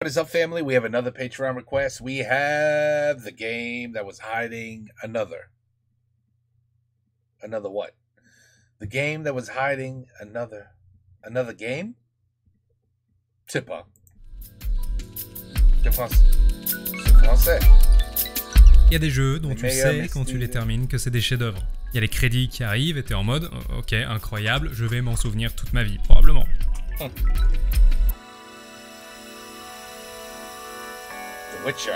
What is up, family? We have another Patreon request. We have the game that was hiding another what? The game that was hiding another game? C'est pas. C'est français. Il y a des jeux dont tu sais quand tu les termines que c'est des chefs-d'œuvre. Il y a les crédits qui arrivent et t'es en mode ok, incroyable, je vais m'en souvenir toute ma vie, probablement. The Witcher.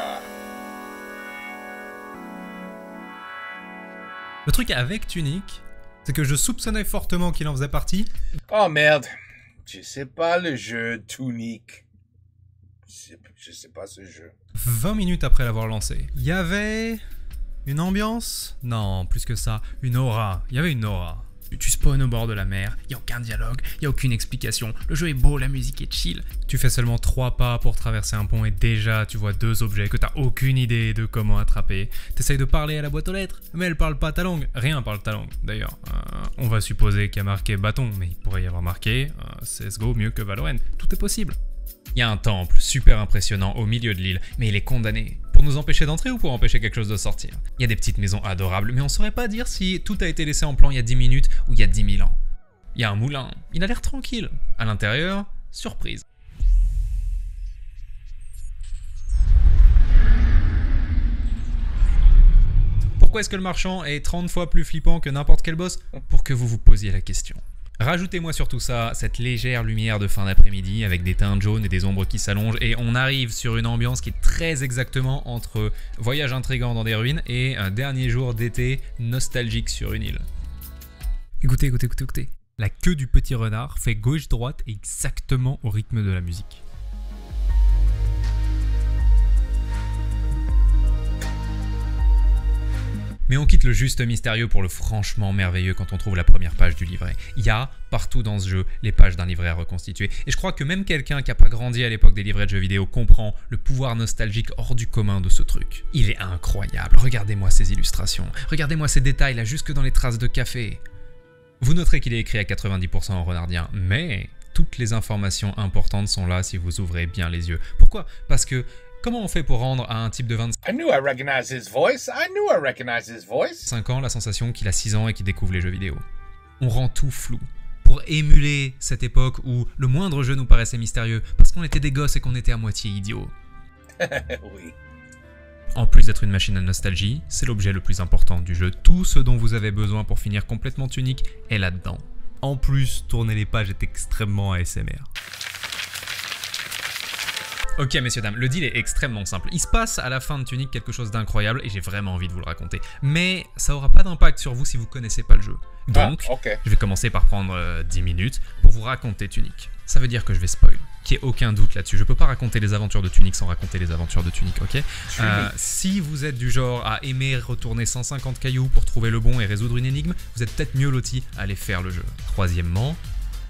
Le truc avec Tunic, c'est que je soupçonnais fortement qu'il en faisait partie. Oh merde, je sais pas le jeu Tunic. Je sais pas ce jeu. 20 minutes après l'avoir lancé, il y avait une ambiance? Non, plus que ça, une aura. Il y avait une aura. Tu spawns au bord de la mer, il n'y a aucun dialogue, il n'y a aucune explication, le jeu est beau, la musique est chill. Tu fais seulement 3 pas pour traverser un pont et déjà tu vois 2 objets que t'as aucune idée de comment attraper. T'essayes de parler à la boîte aux lettres, mais elle parle pas ta langue, rien parle ta langue d'ailleurs. On va supposer qu'il y a marqué bâton, mais il pourrait y avoir marqué CSGO mieux que Valorant, tout est possible. Il y a un temple super impressionnant au milieu de l'île, mais il est condamné. Pour nous empêcher d'entrer ou pour empêcher quelque chose de sortir? Il y a des petites maisons adorables, mais on saurait pas dire si tout a été laissé en plan il y a 10 minutes ou il y a 10 000 ans. Il y a un moulin, il a l'air tranquille. À l'intérieur, surprise. Pourquoi est-ce que le marchand est 30 fois plus flippant que n'importe quel boss? Pour que vous vous posiez la question. Rajoutez-moi sur tout ça cette légère lumière de fin d'après-midi avec des teintes jaunes et des ombres qui s'allongent et on arrive sur une ambiance qui est très exactement entre voyage intrigant dans des ruines et un dernier jour d'été nostalgique sur une île. Écoutez. La queue du petit renard fait gauche-droite exactement au rythme de la musique. Mais on quitte le juste mystérieux pour le franchement merveilleux quand on trouve la première page du livret. Il y a partout dans ce jeu les pages d'un livret à reconstituer. Et je crois que même quelqu'un qui n'a pas grandi à l'époque des livrets de jeux vidéo comprend le pouvoir nostalgique hors du commun de ce truc. Il est incroyable, regardez-moi ces illustrations, regardez-moi ces détails là jusque dans les traces de café. Vous noterez qu'il est écrit à 90% en renardien, mais toutes les informations importantes sont là si vous ouvrez bien les yeux. Pourquoi? Parce que comment on fait pour rendre à un type de 25 ans la sensation qu'il a 6 ans et qu'il découvre les jeux vidéo? On rend tout flou pour émuler cette époque où le moindre jeu nous paraissait mystérieux parce qu'on était des gosses et qu'on était à moitié idiots. Oui. En plus d'être une machine à nostalgie, c'est l'objet le plus important du jeu. Tout ce dont vous avez besoin pour finir complètement Tunic est là-dedans. En plus, tourner les pages est extrêmement ASMR. Ok messieurs dames, le deal est extrêmement simple. Il se passe à la fin de Tunic quelque chose d'incroyable et j'ai vraiment envie de vous le raconter. Mais ça aura pas d'impact sur vous si vous connaissez pas le jeu. Donc, je vais commencer par prendre 10 minutes pour vous raconter Tunic. Ça veut dire que je vais spoil, qu'il n'y ait aucun doute là-dessus. Je peux pas raconter les aventures de Tunic sans raconter les aventures de Tunic, ok? Si vous êtes du genre à aimer retourner 150 cailloux pour trouver le bon et résoudre une énigme, vous êtes peut-être mieux loti à aller faire le jeu. Troisièmement,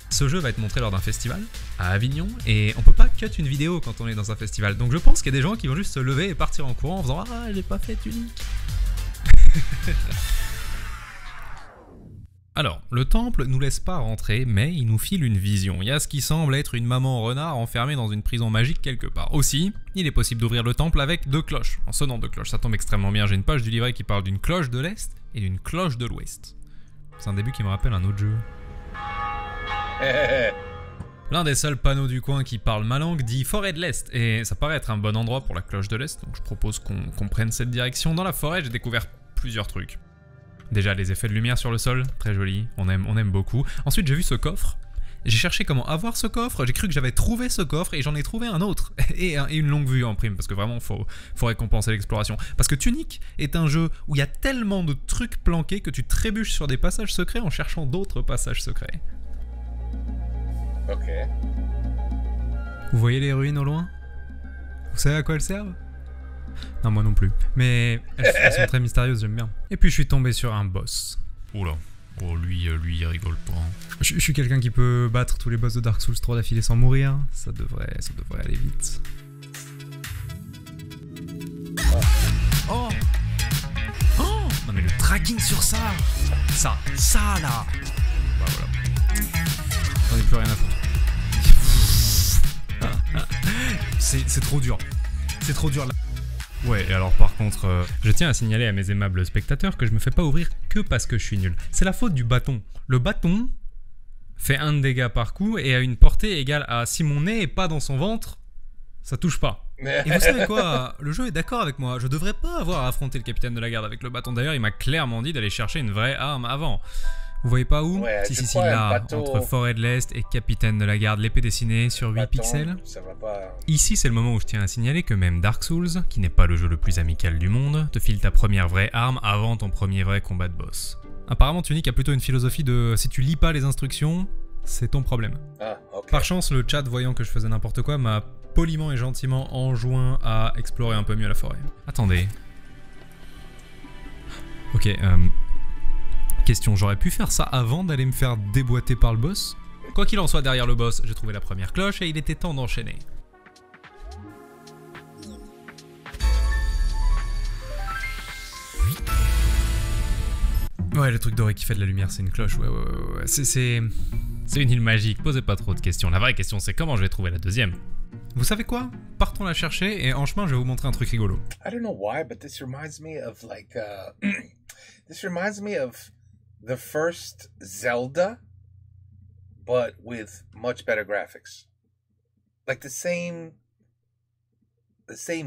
ce jeu va être montré lors d'un festival à Avignon et on peut pas cut une vidéo quand on est dans un festival. Donc je pense qu'il y a des gens qui vont juste se lever et partir en courant en faisant « Ah, j'ai pas fait Tunic !» Alors, le temple nous laisse pas rentrer, mais il nous file une vision. Il y a ce qui semble être une maman renard enfermée dans une prison magique quelque part. Aussi, il est possible d'ouvrir le temple avec 2 cloches. En sonnant 2 cloches, ça tombe extrêmement bien. J'ai une page du livret qui parle d'une cloche de l'Est et d'une cloche de l'Ouest. C'est un début qui me rappelle un autre jeu. L'un des seuls panneaux du coin qui parle ma langue dit forêt de l'Est et ça paraît être un bon endroit pour la cloche de l'Est, donc je propose qu'on prenne cette direction. Dans la forêt, j'ai découvert plusieurs trucs. Déjà les effets de lumière sur le sol, très joli, on aime beaucoup. Ensuite j'ai vu ce coffre, j'ai cherché comment avoir ce coffre, j'ai cru que j'avais trouvé ce coffre et j'en ai trouvé un autre et une longue vue en prime parce que vraiment faut récompenser l'exploration. Parce que Tunic est un jeu où il y a tellement de trucs planqués que tu trébuches sur des passages secrets en cherchant d'autres passages secrets. Ok. Vous voyez les ruines au loin? Vous savez à quoi elles servent? Non, moi non plus. Mais elles sont très mystérieuses, j'aime bien. Et puis je suis tombé sur un boss. Oula. Oh, lui, il rigole pas. Je suis quelqu'un qui peut battre tous les boss de Dark Souls 3 d'affilée sans mourir. Ça devrait aller vite. Oh! Oh! Non mais le tracking sur ça! Ça là! Bah voilà. J'en ai plus rien à foutre. c'est trop dur. C'est trop dur là. Ouais, et alors par contre, je tiens à signaler à mes aimables spectateurs que je me fais pas ouvrir que parce que je suis nul. C'est la faute du bâton. Le bâton fait 1 de dégâts par coup et a une portée égale à si mon nez est pas dans son ventre, ça touche pas. Et vous savez quoi? Le jeu est d'accord avec moi. Je devrais pas avoir à affronter le capitaine de la garde avec le bâton. D'ailleurs, il m'a clairement dit d'aller chercher une vraie arme avant. Vous voyez pas où? Ouais, Si, là, entre Forêt de l'Est et capitaine de la garde, l'épée dessinée sur 8 pixels. Ça va pas... Ici, c'est le moment où je tiens à signaler que même Dark Souls, qui n'est pas le jeu le plus amical du monde, te file ta première vraie arme avant ton premier vrai combat de boss. Apparemment, Tunic a plutôt une philosophie de si tu lis pas les instructions, c'est ton problème. Ah, ok. Par chance, le chat, voyant que je faisais n'importe quoi, m'a poliment et gentiment enjoint à explorer un peu mieux la forêt. Attendez. Ok, question, j'aurais pu faire ça avant d'aller me faire déboîter par le boss? Quoi qu'il en soit, derrière le boss, j'ai trouvé la première cloche et il était temps d'enchaîner. Ouais, le truc doré qui fait de la lumière, c'est une cloche, ouais. C'est une île magique, posez pas trop de questions. La vraie question, c'est comment je vais trouver la deuxième. Vous savez quoi? Partons la chercher et en chemin, je vais vous montrer un truc rigolo. I don't know why, but this reminds me of like this reminds me of the first Zelda, but with much better graphics. Like the same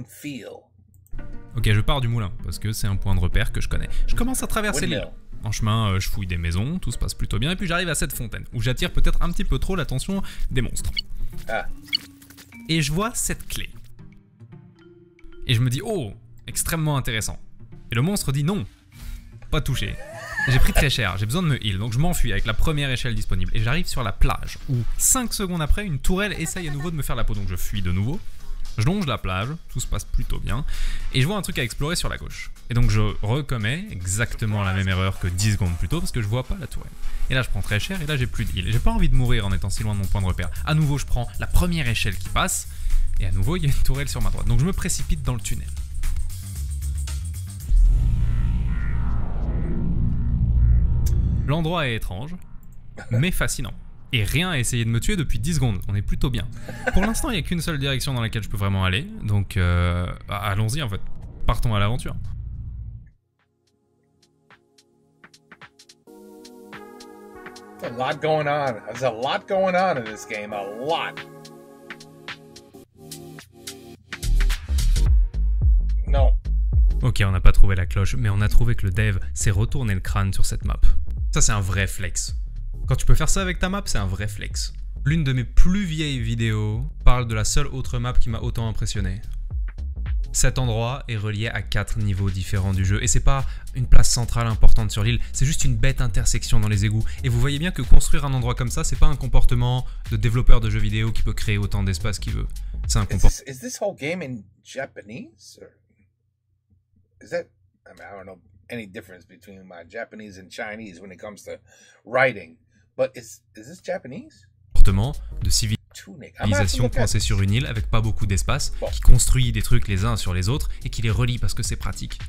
feel. Ok, je pars du moulin parce que c'est un point de repère que je connais. Je commence à traverser l'île. En chemin, je fouille des maisons, tout se passe plutôt bien et puis j'arrive à cette fontaine où j'attire peut-être un petit peu trop l'attention des monstres. Ah. Et je vois cette clé. Et je me dis, oh, extrêmement intéressant. Et le monstre dit non, pas touché. J'ai pris très cher, j'ai besoin de me heal, donc je m'enfuis avec la première échelle disponible. Et j'arrive sur la plage, où 5 secondes après, une tourelle essaye à nouveau de me faire la peau. Donc je fuis de nouveau, je longe la plage, tout se passe plutôt bien. Et je vois un truc à explorer sur la gauche. Et donc je recommets exactement la même erreur que 10 secondes plus tôt, parce que je vois pas la tourelle. Et là je prends très cher, et là j'ai plus de heal. J'ai pas envie de mourir en étant si loin de mon point de repère. À nouveau je prends la première échelle qui passe, et à nouveau il y a une tourelle sur ma droite. Donc je me précipite dans le tunnel. L'endroit est étrange, mais fascinant. Et rien à essayer de me tuer depuis 10 secondes, on est plutôt bien. Pour l'instant, il n'y a qu'une seule direction dans laquelle je peux vraiment aller, donc allons-y en fait. Partons à l'aventure. There's a lot going on. There's a lot going on in this game, a lot. Non. Ok, on n'a pas trouvé la cloche, mais on a trouvé que le dev s'est retourné le crâne sur cette map. Ça, c'est un vrai flex. Quand tu peux faire ça avec ta map, c'est un vrai flex. L'une de mes plus vieilles vidéos parle de la seule autre map qui m'a autant impressionné. Cet endroit est relié à 4 niveaux différents du jeu, et c'est pas une place centrale importante sur l'île, c'est juste une bête intersection dans les égouts. Et vous voyez bien que construire un endroit comme ça, c'est pas un comportement de développeur de jeux vidéo qui peut créer autant d'espace qu'il veut. C'est un comportement... Is this whole game in Japanese? Or is that... I mean, I don't know any difference between my Japanese and Chinese when it comes to writing, but is this Japanese? De civilisation coincée sur une île avec pas beaucoup d'espace, qui construit des trucs les uns sur les autres et qui les relie parce que c'est pratique.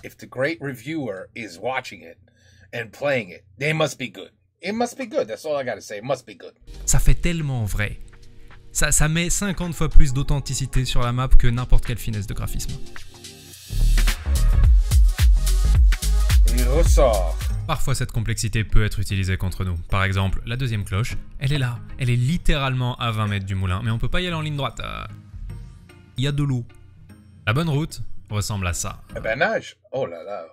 If the great reviewer is watching it and playing it, they must be good. It must be good. That's all I gotta say. It must be good. Ça fait tellement vrai. Ça met 50 fois plus d'authenticité sur la map que n'importe quelle finesse de graphisme. Il ressort. Parfois, cette complexité peut être utilisée contre nous. Par exemple, la deuxième cloche, elle est là. Elle est littéralement à 20 mètres du moulin, mais on peut pas y aller en ligne droite. Il y a de l'eau. La bonne route ressemble à ça. Eh ben nage. Oh là là.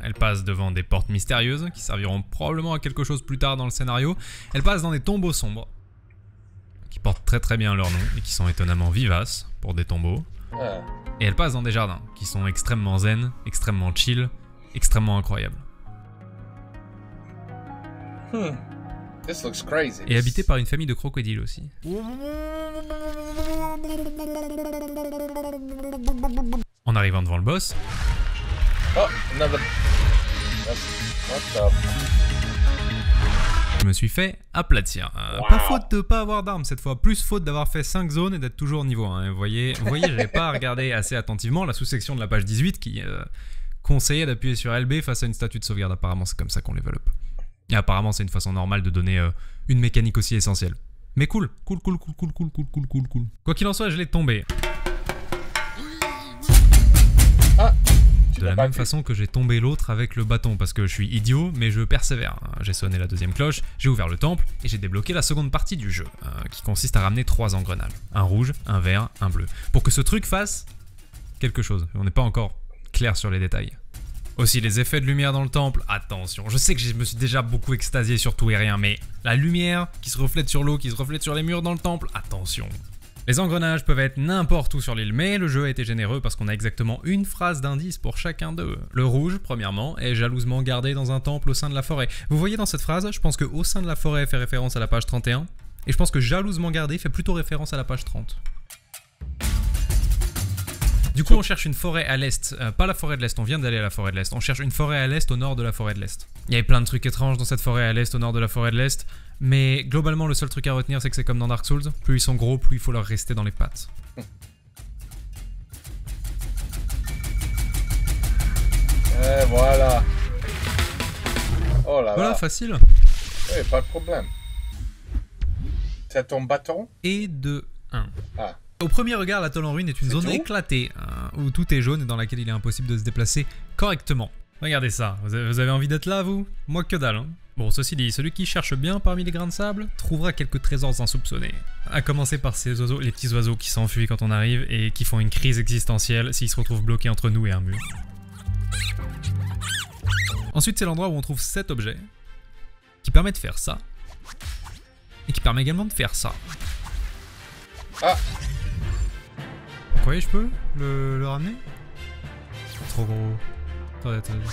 Elle passe devant des portes mystérieuses qui serviront probablement à quelque chose plus tard dans le scénario. Elle passe dans des tombeaux sombres qui portent très très bien leur nom et qui sont étonnamment vivaces pour des tombeaux. Et elle passe dans des jardins qui sont extrêmement zen, extrêmement chill, extrêmement incroyables. This looks crazy. Et habité par une famille de crocodiles aussi. En arrivant devant le boss... Oh, another... What the... Je me suis fait aplatir. Wow. Pas faute de pas avoir d'armes cette fois, plus faute d'avoir fait 5 zones et d'être toujours niveau 1. Vous voyez, j'avais pas regardé assez attentivement la sous-section de la page 18 qui conseillait d'appuyer sur LB face à une statue de sauvegarde. Apparemment, c'est comme ça qu'on level up. Et apparemment, c'est une façon normale de donner une mécanique aussi essentielle. Mais cool. Cool. Quoi qu'il en soit, je l'ai tombé. Ah, De la même façon que j'ai tombé l'autre avec le bâton, parce que je suis idiot, mais je persévère. J'ai sonné la deuxième cloche, j'ai ouvert le temple, et j'ai débloqué la seconde partie du jeu, qui consiste à ramener 3 engrenages. Un rouge, un vert, un bleu. Pour que ce truc fasse quelque chose. On n'est pas encore clair sur les détails. Aussi, les effets de lumière dans le temple, attention. Je sais que je me suis déjà beaucoup extasié sur tout et rien, mais la lumière qui se reflète sur l'eau, qui se reflète sur les murs dans le temple, attention. Les engrenages peuvent être n'importe où sur l'île, mais le jeu a été généreux parce qu'on a exactement une phrase d'indice pour chacun d'eux. Le rouge, premièrement, est jalousement gardé dans un temple au sein de la forêt. Vous voyez dans cette phrase, je pense que au sein de la forêt fait référence à la page 31, et je pense que jalousement gardé fait plutôt référence à la page 30. Du coup, on cherche une forêt à l'est, pas la forêt de l'est, on vient d'aller à la forêt de l'est, on cherche une forêt à l'est au nord de la forêt de l'est. Il y avait plein de trucs étranges dans cette forêt à l'est au nord de la forêt de l'est, mais globalement le seul truc à retenir c'est que c'est comme dans Dark Souls, plus ils sont gros, plus il faut leur rester dans les pattes. Voilà. Oh là là. Voilà, facile. Oui, pas de problème. T'as ton bâton? Et de 1. Ah. Au premier regard, l'atoll en ruine est une zone éclatée, où tout est jaune et dans laquelle il est impossible de se déplacer correctement. Regardez ça, vous avez envie d'être là, vous? Moi que dalle, hein. Bon, ceci dit, celui qui cherche bien parmi les grains de sable trouvera quelques trésors insoupçonnés. À commencer par ces oiseaux, les petits oiseaux qui s'enfuient quand on arrive et qui font une crise existentielle s'ils se retrouvent bloqués entre nous et un mur. Ensuite, c'est l'endroit où on trouve cet objet, qui permet de faire ça, et qui permet également de faire ça. Ah. Vous croyez que je peux le ramener? Trop gros. Attendez.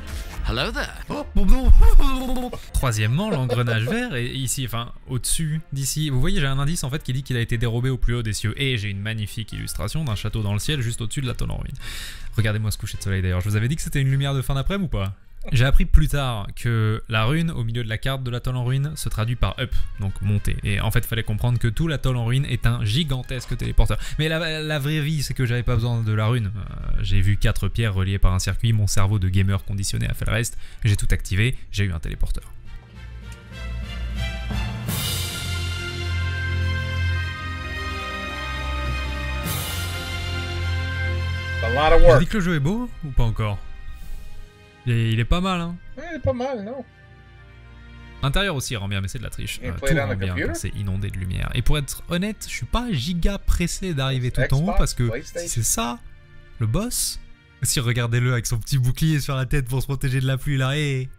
Hello there. Oh, bon. Troisièmement, l'engrenage vert est ici, enfin au-dessus d'ici. Vous voyez, j'ai un indice en fait qui dit qu'il a été dérobé au plus haut des cieux. Et j'ai une magnifique illustration d'un château dans le ciel juste au-dessus de l'atoll en ruine. Regardez-moi ce coucher de soleil d'ailleurs. Je vous avais dit que c'était une lumière de fin d'après-midi ou pas? J'ai appris plus tard que la rune au milieu de la carte de l'atoll en ruine se traduit par up, donc monter. Et en fait, il fallait comprendre que tout l'atoll en ruine est un gigantesque téléporteur. Mais la vraie vie, c'est que j'avais pas besoin de la rune. J'ai vu 4 pierres reliées par un circuit, mon cerveau de gamer conditionné a fait le reste. J'ai tout activé, j'ai eu un téléporteur. J'ai dit que le jeu est beau ou pas encore? Il est pas mal, hein. Ouais, il est pas mal, non? L'intérieur aussi rend bien, mais c'est de la triche. Tout rend bien quand c'est inondé de lumière. Et pour être honnête, je suis pas giga pressé d'arriver tout en haut parce que si c'est ça, le boss, si regardez-le avec son petit bouclier sur la tête pour se protéger de la pluie là, et...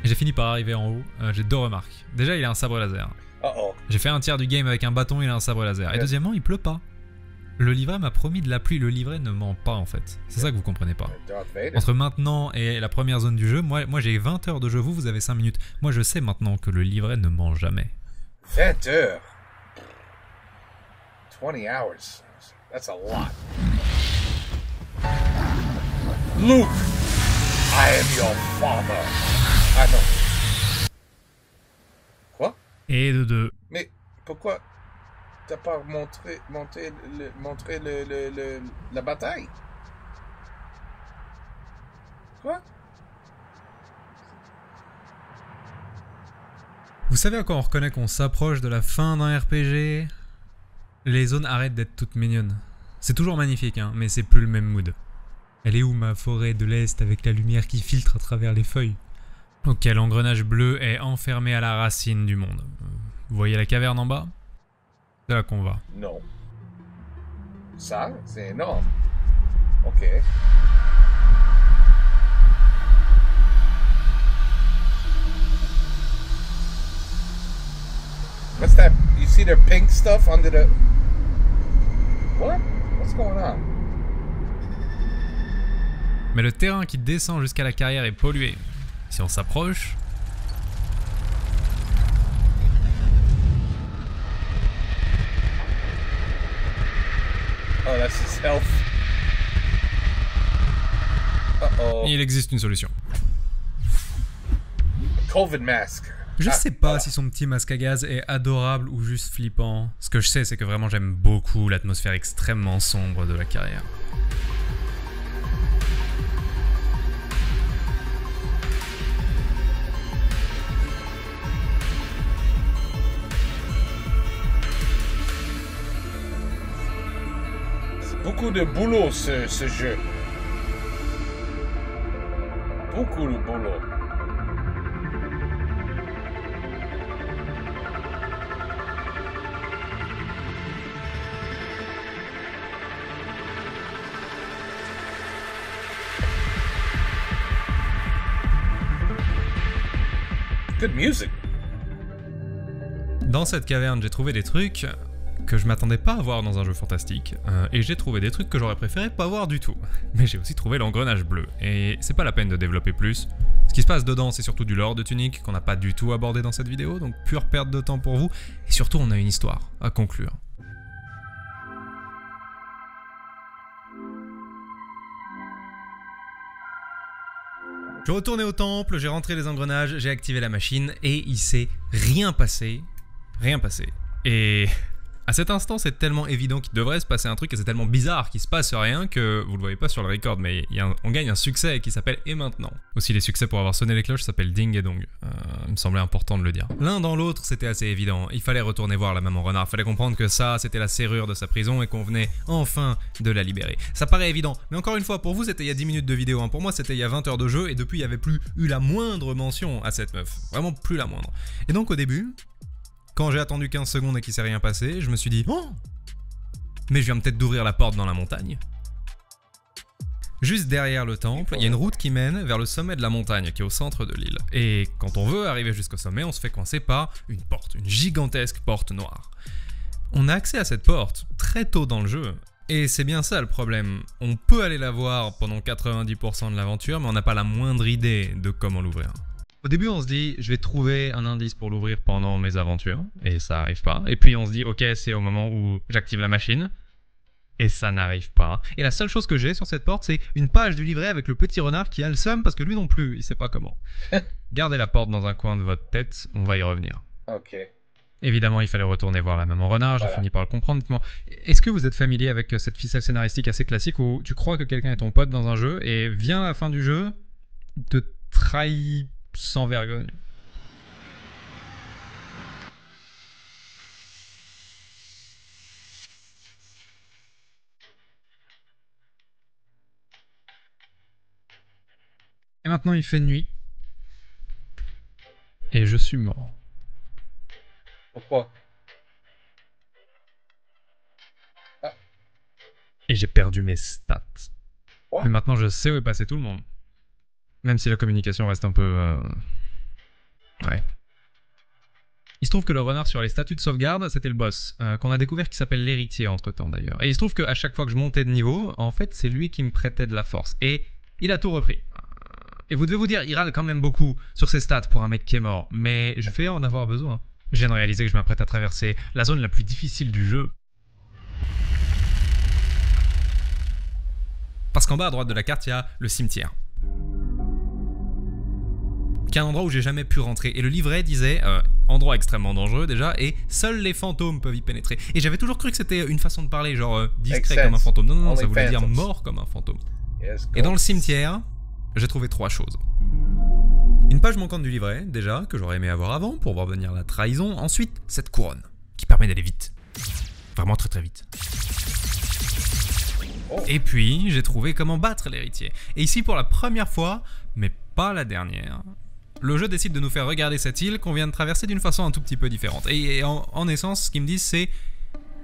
J'ai fini par arriver en haut, j'ai 2 remarques. Déjà, il a un sabre laser. J'ai fait un tiers du game avec un bâton, il a un sabre laser. Et deuxièmement, il pleut pas. Le livret m'a promis de la pluie, le livret ne ment pas en fait. C'est ça que vous comprenez pas. Entre maintenant et la première zone du jeu, moi j'ai 20 heures de jeu, vous avez 5 minutes. Moi je sais maintenant que le livret ne ment jamais. 20 heures? 20 hours. That's a lot. Luke, I am your father. Ah non. Quoi? Et de 2. Mais pourquoi t'as pas montré la bataille? Quoi? Vous savez quand on reconnaît qu'on s'approche de la fin d'un RPG, les zones arrêtent d'être toutes mignonnes. C'est toujours magnifique, hein, mais c'est plus le même mood. Elle est où ma forêt de l'Est avec la lumière qui filtre à travers les feuilles? Ok, l'engrenage bleu est enfermé à la racine du monde. Vous voyez la caverne en bas? C'est là qu'on va. Non. Ça, c'est énorme. Ok. What's that? You see their pink stuff under the... What? What's going on? Mais le terrain qui descend jusqu'à la carrière est pollué. Si on s'approche... Oh, that's his health. Uh-oh. Il existe une solution. COVID mask. Je sais pas si son petit masque à gaz est adorable ou juste flippant. Ce que je sais, c'est que vraiment j'aime beaucoup l'atmosphère extrêmement sombre de la carrière. beaucoup de boulot ce jeu. Beaucoup de boulot. Good music. Dans cette caverne, j'ai trouvé des trucs que je m'attendais pas à voir dans un jeu fantastique, et j'ai trouvé des trucs que j'aurais préféré pas voir du tout. Mais j'ai aussi trouvé l'engrenage bleu, et c'est pas la peine de développer plus. Ce qui se passe dedans, c'est surtout du lore de Tunic qu'on n'a pas du tout abordé dans cette vidéo, donc pure perte de temps pour vous, et surtout on a une histoire à conclure. Je suis retourné au temple, j'ai rentré les engrenages, j'ai activé la machine, et il s'est rien passé. Rien passé. Et à cet instant, c'est tellement évident qu'il devrait se passer un truc et c'est tellement bizarre qu'il se passe rien que vous le voyez pas sur le record, mais on gagne un succès qui s'appelle Et maintenant. Aussi, les succès pour avoir sonné les cloches s'appellent Ding et Dong. Il me semblait important de le dire. L'un dans l'autre, c'était assez évident. Il fallait retourner voir la maman renard. Il fallait comprendre que ça, c'était la serrure de sa prison et qu'on venait enfin de la libérer. Ça paraît évident, mais encore une fois, pour vous, c'était il y a 10 minutes de vidéo. Pour moi, c'était il y a 20 heures de jeu et depuis, il n'y avait plus eu la moindre mention à cette meuf. Vraiment plus la moindre. Et donc, au début, quand j'ai attendu 15 secondes et qu'il s'est rien passé, je me suis dit « Oh ! Mais je viens peut-être d'ouvrir la porte dans la montagne. » Juste derrière le temple, il y a une route qui mène vers le sommet de la montagne qui est au centre de l'île. Et quand on veut arriver jusqu'au sommet, on se fait coincer par une porte, une gigantesque porte noire. On a accès à cette porte très tôt dans le jeu. Et c'est bien ça le problème. On peut aller la voir pendant 90% de l'aventure, mais on n'a pas la moindre idée de comment l'ouvrir. Au début, on se dit, je vais trouver un indice pour l'ouvrir pendant mes aventures, et ça n'arrive pas. Et puis on se dit, ok, c'est au moment où j'active la machine, et ça n'arrive pas. Et la seule chose que j'ai sur cette porte, c'est une page du livret avec le petit renard qui a le seum parce que lui non plus, il sait pas comment. Gardez la porte dans un coin de votre tête, on va y revenir. Ok. Évidemment, il fallait retourner voir la maman renard, j'ai fini par le comprendre. Dites-moi, est-ce que vous êtes familier avec cette ficelle scénaristique assez classique où tu crois que quelqu'un est ton pote dans un jeu, et vient la fin du jeu, te trahit sans vergogne. Et maintenant il fait nuit. Et je suis mort. Pourquoi? Et j'ai perdu mes stats. What? Mais maintenant je sais où est passé tout le monde. Même si la communication reste un peu... Ouais. Il se trouve que le renard sur les statuts de sauvegarde, c'était le boss, qu'on a découvert qui s'appelle l'héritier entre-temps d'ailleurs. Et il se trouve qu'à chaque fois que je montais de niveau, en fait c'est lui qui me prêtait de la force. Et il a tout repris. Et vous devez vous dire, il râle quand même beaucoup sur ses stats pour un mec qui est mort. Mais je vais en avoir besoin. Je viens de réaliser que je m'apprête à traverser la zone la plus difficile du jeu. Parce qu'en bas à droite de la carte, il y a le cimetière. Qui est un endroit où j'ai jamais pu rentrer. Et le livret disait, endroit extrêmement dangereux déjà, et seuls les fantômes peuvent y pénétrer. Et j'avais toujours cru que c'était une façon de parler, genre discret comme un fantôme. Non, non, non, ça voulait dire mort comme un fantôme. Et dans le cimetière, j'ai trouvé 3 choses. Une page manquante du livret, déjà, que j'aurais aimé avoir avant pour voir venir la trahison. Ensuite, cette couronne, qui permet d'aller vite. Vraiment très très vite. Et puis, j'ai trouvé comment battre l'héritier. Et ici, pour la première fois, mais pas la dernière, le jeu décide de nous faire regarder cette île qu'on vient de traverser d'une façon un tout petit peu différente. Et en essence, ce qu'ils me disent, c'est...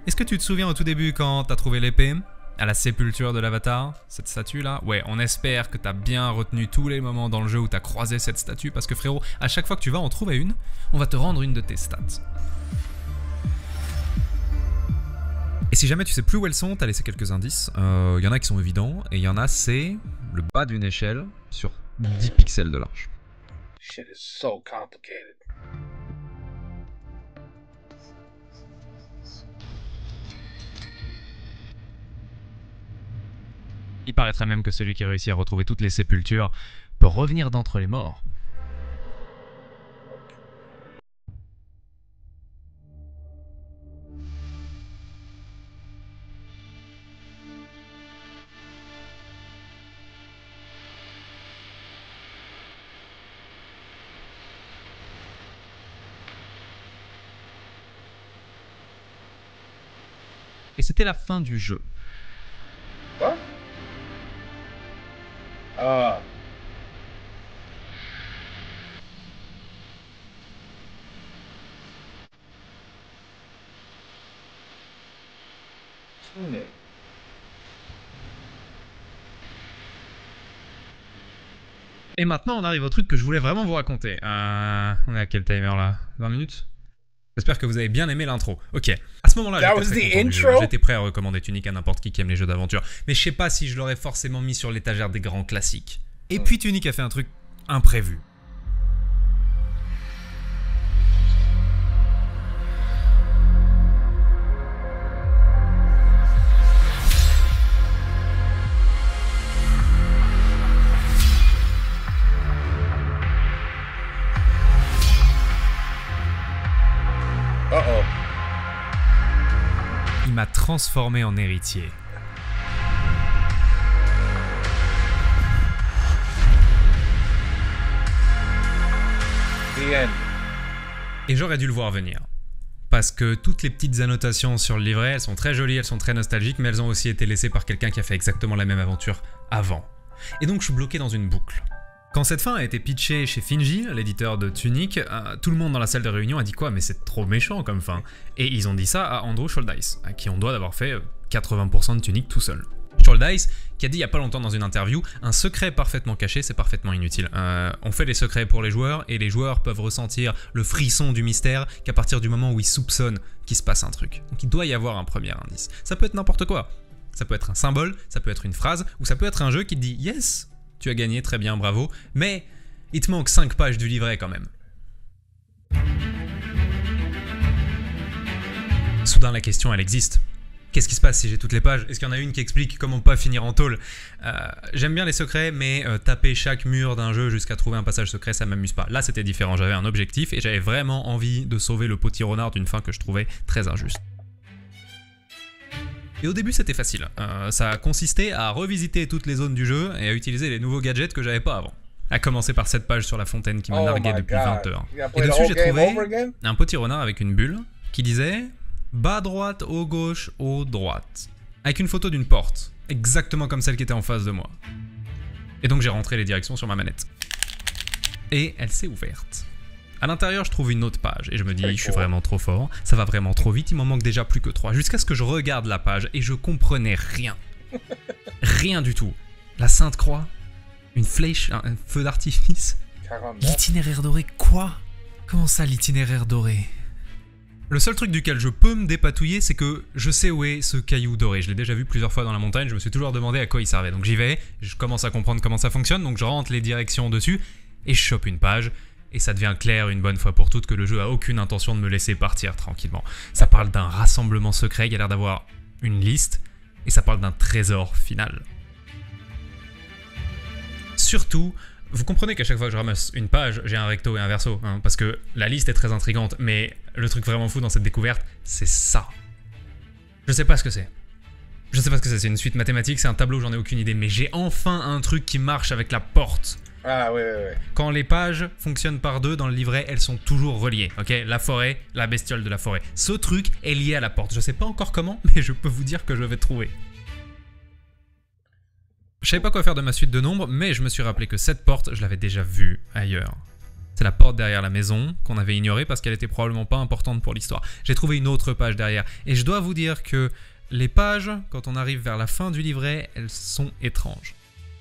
Est-ce que tu te souviens au tout début quand t'as trouvé l'épée à la sépulture de l'avatar, cette statue là? Ouais, on espère que t'as bien retenu tous les moments dans le jeu où t'as croisé cette statue, parce que frérot, à chaque fois que tu vas en trouver une, on va te rendre une de tes stats. Et si jamais tu sais plus où elles sont, t'as laissé quelques indices. Y en a qui sont évidents, et il y en a, c'est le bas d'une échelle sur 10 pixels de large. Shit is so complicated. Il paraîtrait même que celui qui réussit à retrouver toutes les sépultures peut revenir d'entre les morts. Et c'était la fin du jeu. Ah. Et maintenant, on arrive au truc que je voulais vraiment vous raconter. On est à quel timer là? 20 minutes? J'espère que vous avez bien aimé l'intro. Ok. À ce moment-là, j'étais prêt à recommander Tunic à n'importe qui aime les jeux d'aventure. Mais je sais pas si je l'aurais forcément mis sur l'étagère des grands classiques. Et puis Tunic a fait un truc imprévu. Uh-oh. Il m'a transformé en héritier. The end. Et j'aurais dû le voir venir. Parce que toutes les petites annotations sur le livret, elles sont très jolies, elles sont très nostalgiques, mais elles ont aussi été laissées par quelqu'un qui a fait exactement la même aventure avant. Et donc je suis bloqué dans une boucle. Quand cette fin a été pitchée chez Finji, l'éditeur de Tunic, tout le monde dans la salle de réunion a dit quoi, mais c'est trop méchant comme fin. Et ils ont dit ça à Andrew Shouldice, à qui on doit d'avoir fait 80% de Tunic tout seul. Shouldice, qui a dit il y a pas longtemps dans une interview, un secret parfaitement caché, c'est parfaitement inutile. On fait des secrets pour les joueurs, et les joueurs peuvent ressentir le frisson du mystère qu'à partir du moment où ils soupçonnent qu'il se passe un truc. Donc il doit y avoir un premier indice. Ça peut être n'importe quoi. Ça peut être un symbole, ça peut être une phrase, ou ça peut être un jeu qui te dit « Yes !» Tu as gagné, très bien, bravo, mais il te manque 5 pages du livret quand même. Soudain, la question, elle existe. Qu'est-ce qui se passe si j'ai toutes les pages? Est-ce qu'il y en a une qui explique comment pas finir en tôle? J'aime bien les secrets, mais taper chaque mur d'un jeu jusqu'à trouver un passage secret, ça m'amuse pas. Là, c'était différent, j'avais un objectif et j'avais vraiment envie de sauver le petit renard d'une fin que je trouvais très injuste. Et au début c'était facile, ça a consisté à revisiter toutes les zones du jeu et à utiliser les nouveaux gadgets que j'avais pas avant. À commencer par cette page sur la fontaine qui m'a nargué depuis 20 heures. Et dessus j'ai trouvé un petit renard avec une bulle qui disait « bas droite, haut gauche, haut droite » avec une photo d'une porte, exactement comme celle qui était en face de moi. Et donc j'ai rentré les directions sur ma manette. Et elle s'est ouverte. À l'intérieur, je trouve une autre page et je me dis, je suis vraiment trop fort, ça va vraiment trop vite, il m'en manque déjà plus que 3. Jusqu'à ce que je regarde la page et je comprenais rien. Rien du tout. La Sainte Croix, une flèche, un feu d'artifice. L'itinéraire doré, quoi? Comment ça, l'itinéraire doré? Le seul truc duquel je peux me dépatouiller, c'est que je sais où est ce caillou doré. Je l'ai déjà vu plusieurs fois dans la montagne, je me suis toujours demandé à quoi il servait. Donc j'y vais, je commence à comprendre comment ça fonctionne, donc je rentre les directions dessus et je chope une page. Et ça devient clair une bonne fois pour toutes que le jeu a aucune intention de me laisser partir tranquillement. Ça parle d'un rassemblement secret, il y a l'air d'avoir une liste, et ça parle d'un trésor final. Surtout, vous comprenez qu'à chaque fois que je ramasse une page, j'ai un recto et un verso, hein, parce que la liste est très intrigante, mais le truc vraiment fou dans cette découverte, c'est ça. Je sais pas ce que c'est. Je sais pas ce que c'est une suite mathématique, c'est un tableau, j'en ai aucune idée, mais j'ai enfin un truc qui marche avec la porte. Ah oui. Quand les pages fonctionnent par deux dans le livret, elles sont toujours reliées, ok? La forêt, la bestiole de la forêt. Ce truc est lié à la porte. Je sais pas encore comment, mais je peux vous dire que je vais trouver. Je savais pas quoi faire de ma suite de nombres, mais je me suis rappelé que cette porte, je l'avais déjà vue ailleurs. C'est la porte derrière la maison, qu'on avait ignorée parce qu'elle était probablement pas importante pour l'histoire. J'ai trouvé une autre page derrière, et je dois vous dire que les pages, quand on arrive vers la fin du livret, elles sont étranges.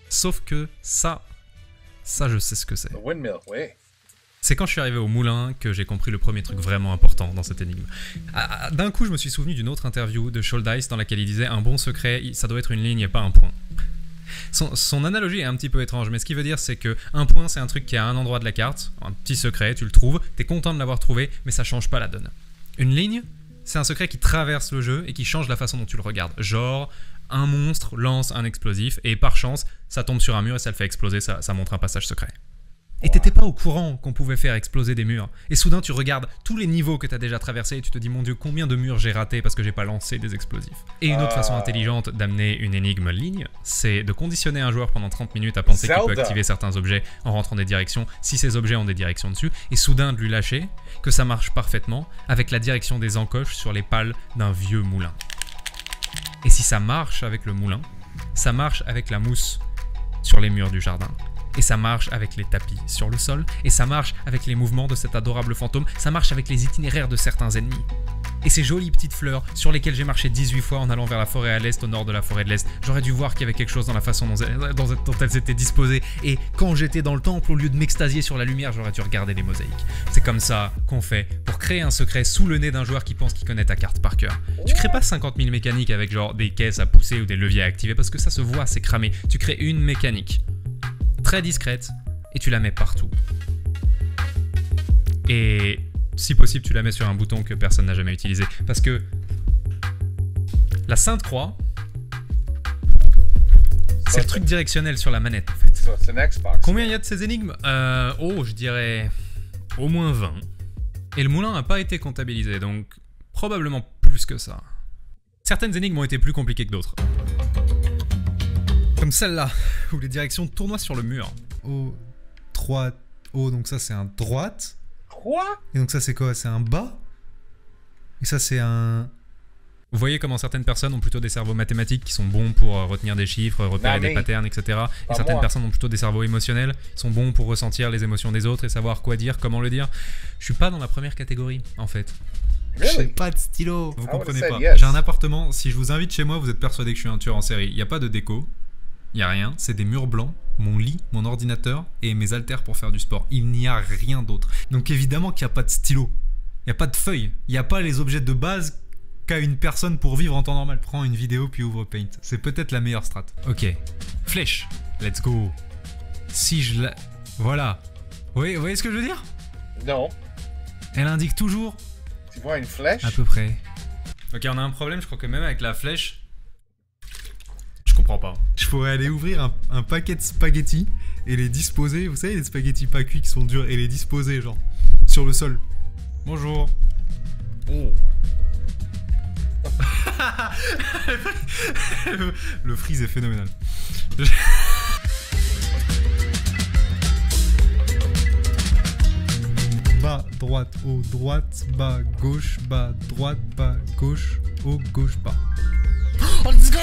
Sauf que ça, je sais ce que c'est. C'est quand je suis arrivé au moulin que j'ai compris le premier truc vraiment important dans cette énigme. D'un coup, je me suis souvenu d'une autre interview de Shouldice dans laquelle il disait « Un bon secret, ça doit être une ligne et pas un point ». Son analogie est un petit peu étrange, mais ce qu'il veut dire, c'est que un point, c'est un truc qui est à un endroit de la carte, un petit secret, tu le trouves, t'es content de l'avoir trouvé, mais ça change pas la donne. Une ligne, c'est un secret qui traverse le jeu et qui change la façon dont tu le regardes. Genre, un monstre lance un explosif et par chance, ça tombe sur un mur et ça le fait exploser, ça montre un passage secret. Et t'étais pas au courant qu'on pouvait faire exploser des murs. Et soudain, tu regardes tous les niveaux que t'as déjà traversés et tu te dis, mon Dieu, combien de murs j'ai raté parce que j'ai pas lancé des explosifs. Et une autre façon intelligente d'amener une énigme ligne, c'est de conditionner un joueur pendant 30 minutes à penser qu'il peut activer certains objets en rentrant des directions, si ces objets ont des directions dessus, et soudain de lui lâcher que ça marche parfaitement avec la direction des encoches sur les pales d'un vieux moulin. Et si ça marche avec le moulin, ça marche avec la mousse sur les murs du jardin. Et ça marche avec les tapis sur le sol, et ça marche avec les mouvements de cet adorable fantôme, ça marche avec les itinéraires de certains ennemis. Et ces jolies petites fleurs sur lesquelles j'ai marché 18 fois en allant vers la forêt à l'est, au nord de la forêt de l'est, j'aurais dû voir qu'il y avait quelque chose dans la façon dont elles étaient disposées. Et quand j'étais dans le temple, au lieu de m'extasier sur la lumière, j'aurais dû regarder les mosaïques. C'est comme ça qu'on fait pour créer un secret sous le nez d'un joueur qui pense qu'il connaît ta carte par cœur. Tu crées pas 50 000 mécaniques avec genre des caisses à pousser ou des leviers à activer parce que ça se voit, c'est cramé. Tu crées une mécanique très discrète et tu la mets partout. Et si possible, tu la mets sur un bouton que personne n'a jamais utilisé. Parce que la Sainte Croix, c'est le truc directionnel sur la manette, en fait. So it's an Xbox. Combien il y a de ces énigmes? Je dirais au moins 20. Et le moulin n'a pas été comptabilisé, donc probablement plus que ça. Certaines énigmes ont été plus compliquées que d'autres. Comme celle-là, où les directions tournoient sur le mur. O, droite, O, donc ça c'est un droite. Quoi? Et donc ça c'est quoi? C'est un bas? Et ça c'est un... Vous voyez comment certaines personnes ont plutôt des cerveaux mathématiques qui sont bons pour retenir des chiffres, repérer des patterns, etc. Et certaines personnes ont plutôt des cerveaux émotionnels, qui sont bons pour ressentir les émotions des autres et savoir quoi dire, comment le dire. Je suis pas dans la première catégorie, en fait. Really? J'ai pas de stylo. Vous comprenez pas. Yes. J'ai un appartement, si je vous invite chez moi, vous êtes persuadé que je suis un tueur en série. Il n'y a pas de déco, il n'y a rien, c'est des murs blancs, mon lit, mon ordinateur et mes haltères pour faire du sport. Il n'y a rien d'autre. Donc évidemment qu'il n'y a pas de stylo, il n'y a pas de feuille, il n'y a pas les objets de base qu'a une personne pour vivre en temps normal. Prends une vidéo puis ouvre Paint. C'est peut-être la meilleure strat. Ok, flèche, let's go. Si je la... Voilà. Vous voyez ce que je veux dire? Non. Elle indique toujours... Tu vois une flèche? À peu près. Ok, on a un problème, je crois que même avec la flèche... Je comprends pas. Je pourrais aller ouvrir un paquet de spaghettis et les disposer, vous savez les spaghettis pas cuits qui sont durs, et les disposer genre sur le sol. Bonjour. Oh. Le freeze est phénoménal. Bas, droite, haut, droite, bas, gauche, bas, droite, bas, gauche, haut, gauche, bas. Let's go!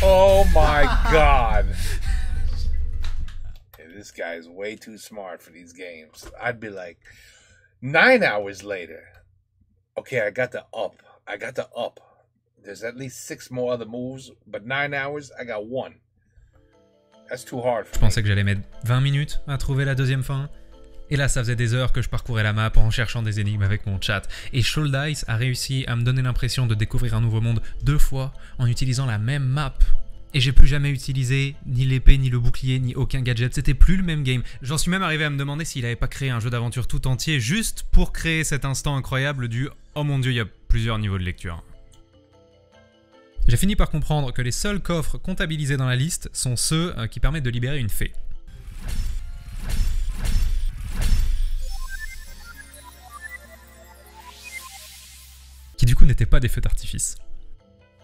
Oh my god. Yeah, this guy is way too smart for these games. I'd be like, 9 hours later. Okay, I got the up. There's at least 6 more other moves, but 9 hours, I got 1. That's too hard for me. Je pensais que j'allais mettre 20 minutes à trouver la deuxième fin. Et là, ça faisait des heures que je parcourais la map en cherchant des énigmes avec mon chat. Et Shoal Dice a réussi à me donner l'impression de découvrir un nouveau monde 2 fois en utilisant la même map. Et j'ai plus jamais utilisé ni l'épée, ni le bouclier, ni aucun gadget. C'était plus le même game. J'en suis même arrivé à me demander s'il avait pas créé un jeu d'aventure tout entier juste pour créer cet instant incroyable du « Oh mon dieu, il y a plusieurs niveaux de lecture ». J'ai fini par comprendre que les seuls coffres comptabilisés dans la liste sont ceux qui permettent de libérer une fée. Qui du coup n'étaient pas des feux d'artifice.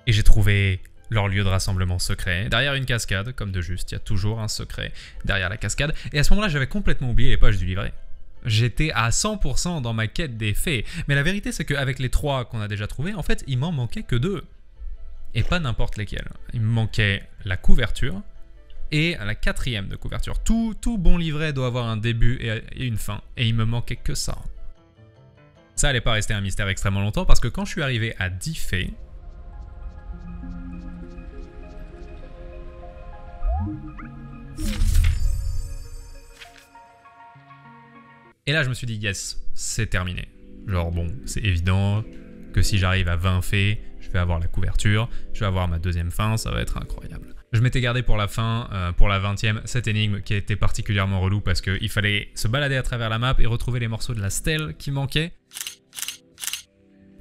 Et j'ai trouvé leur lieu de rassemblement secret. Derrière une cascade, comme de juste, il y a toujours un secret derrière la cascade. Et à ce moment-là, j'avais complètement oublié les pages du livret. J'étais à 100% dans ma quête des fées. Mais la vérité, c'est qu'avec les 3 qu'on a déjà trouvés, en fait, il m'en manquait que 2. Et pas n'importe lesquels. Il me manquait la couverture et la 4e de couverture. Tout bon livret doit avoir un début et une fin. Et il me manquait que ça. Ça allait pas rester un mystère extrêmement longtemps parce que quand je suis arrivé à 10 fées, et là je me suis dit yes, c'est terminé. Genre bon, c'est évident que si j'arrive à 20 fées, je vais avoir la couverture, je vais avoir ma deuxième fin, ça va être incroyable. Je m'étais gardé pour la fin, pour la 20e, cette énigme qui a été particulièrement relou parce qu'il fallait se balader à travers la map et retrouver les morceaux de la stèle qui manquaient.